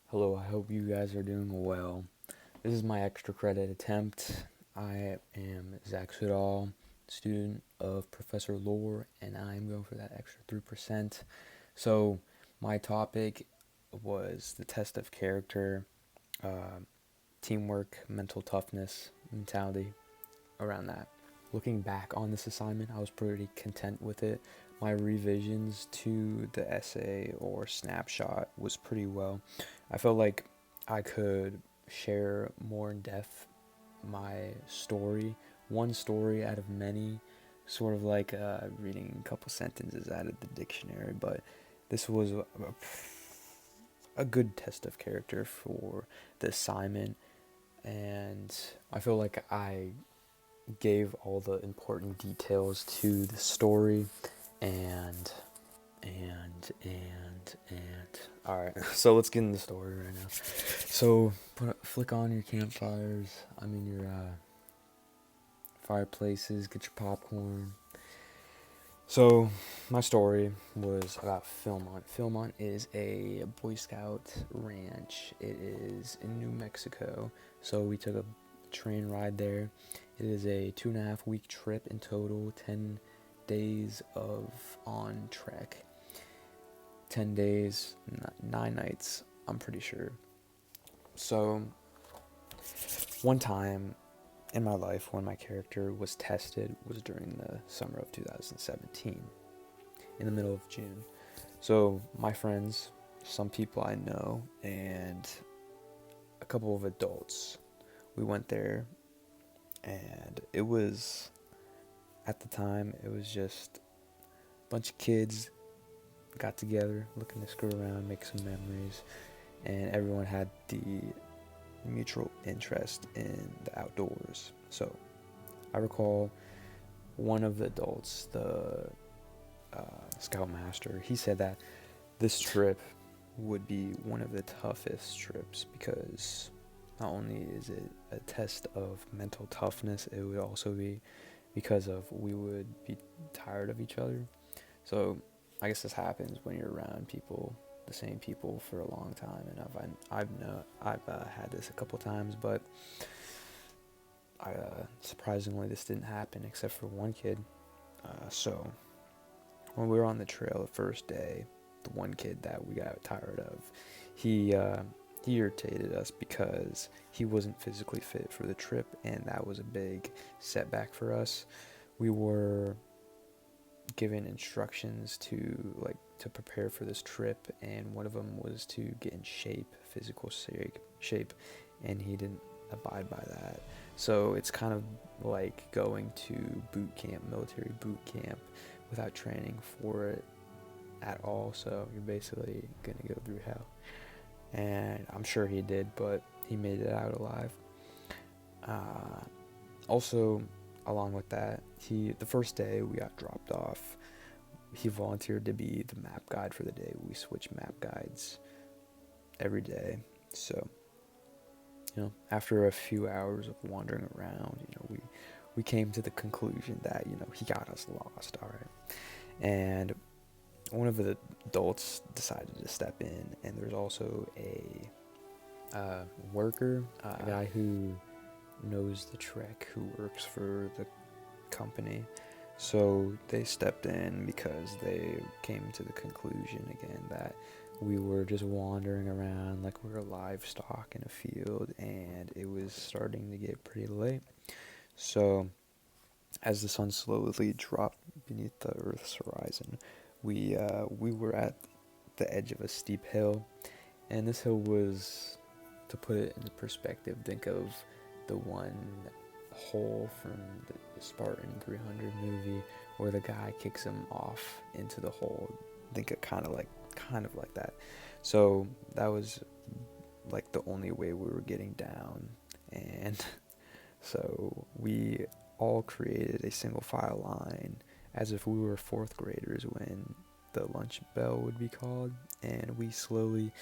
Hello, I hope you guys are doing well. This is my extra credit attempt. I am Zach Sudall, student of Professor Lore, and I'm going for that extra 3%. So, my topic was the test of character, uh, teamwork, mental toughness, mentality, around that. Looking back on this assignment, I was pretty content with it. My revisions to the essay or snapshot was pretty well. I felt like I could share more in depth my story, one story out of many, sort of like reading a couple sentences out of the dictionary, but this was a good test of character for the assignment, and I feel like I gave all the important details to the story and and all right. So let's get in the story right now. So flick on your campfires, your fireplaces, get your popcorn. So my story was about Philmont. Philmont is a Boy Scout ranch. It is in New Mexico. So we took a train ride there. It is a 2.5 week trip in total, 10 days of on trek. 10 days, 9 nights, I'm pretty sure. So, one time in my life when my character was tested was during the summer of 2017, in the middle of June. So, my friends, some people I know, and a couple of adults, we went there, and it was, at the time, it was just a bunch of kids got together, looking to screw around, make some memories, and everyone had the mutual interest in the outdoors. So I recall one of the adults, the scoutmaster, he said that this trip would be one of the toughest trips because not only is it a test of mental toughness, it would also be because of we would be tired of each other. So I guess this happens when you're around people, the same people for a long time, and I've had this a couple times, but surprisingly this didn't happen except for one kid. So when we were on the trail the first day, the one kid that we got tired of, he irritated us because he wasn't physically fit for the trip, and that was a big setback for us. We were given instructions to prepare for this trip, and one of them was to get in shape, physical shape, and he didn't abide by that. So it's kind of like going to boot camp, military boot camp, without training for it at all. So you're basically gonna go through hell, and I'm sure he did, but he made it out alive. Also, along with that, the first day we got dropped off, he volunteered to be the map guide for the day. We switch map guides every day. So, after a few hours of wandering around, we came to the conclusion that, he got us lost, all right. And one of the adults decided to step in, and there's also a worker, a guy who knows the trek, who works for the company. So they stepped in because they came to the conclusion again that we were just wandering around like we were livestock in a field, and it was starting to get pretty late. So as the sun slowly dropped beneath the Earth's horizon, we were at the edge of a steep hill, and this hill was, to put it into perspective, think of the one hole from the Spartan 300 movie where the guy kicks him off into the hole. Think it kind of like that. So that was like the only way we were getting down, and so we all created a single file line as if we were fourth graders when the lunch bell would be called, and we slowly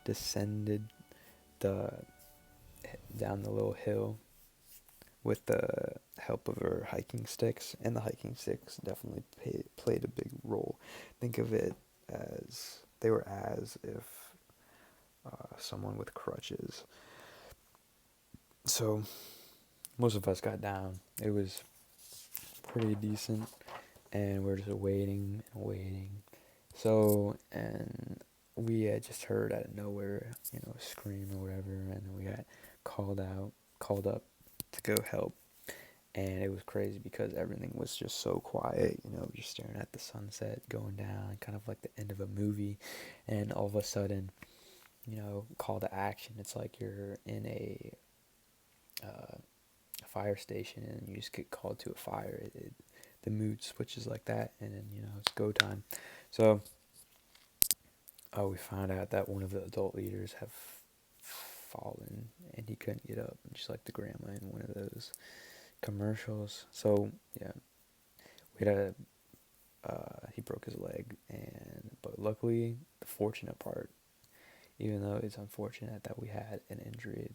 descended the down the little hill with the help of our hiking sticks, and the hiking sticks definitely played a big role. Think of it as they were as if someone with crutches. So most of us got down. It was pretty decent, and we're just waiting and waiting. So, and we had just heard out of nowhere, a scream or whatever, and then we got called up to go help. And it was crazy because everything was just so quiet, just staring at the sunset going down, kind of like the end of a movie. And all of a sudden, call to action. It's like you're in a fire station and you just get called to a fire. The mood switches like that, and then, it's go time. So, we found out that one of the adult leaders have fallen and he couldn't get up, just like the grandma in one of those commercials. So, yeah, we had he broke his leg, but luckily, the fortunate part, even though it's unfortunate that we had an injury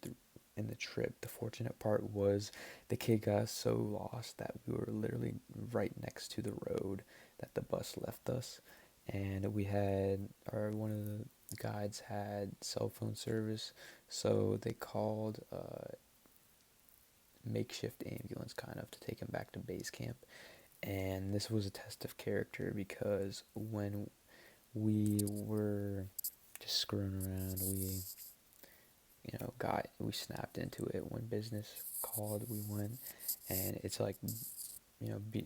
in the trip, the fortunate part was the kid got so lost that we were literally right next to the road that the bus left us, and we had one of the guides had cell phone service, so they called makeshift ambulance kind of to take him back to base camp. And this was a test of character because when we were just screwing around, we snapped into it. When business called, we went. And it's like,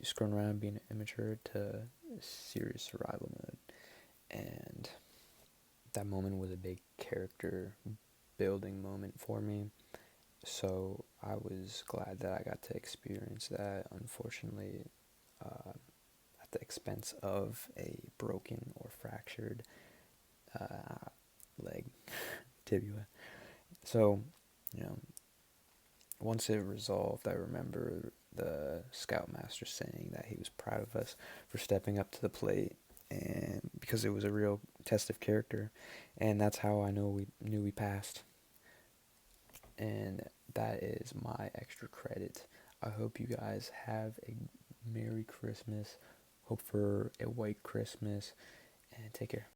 screwing around, being immature to serious survival mode. And that moment was a big character building moment for me. So I was glad that I got to experience that. Unfortunately, at the expense of a broken or fractured leg, tibia. So, you know, once it resolved, I remember the scoutmaster saying that he was proud of us for stepping up to the plate, and because it was a real test of character, and that's how I knew we passed. And that is my extra credit. I hope you guys have a Merry Christmas. Hope for a white Christmas, and take care.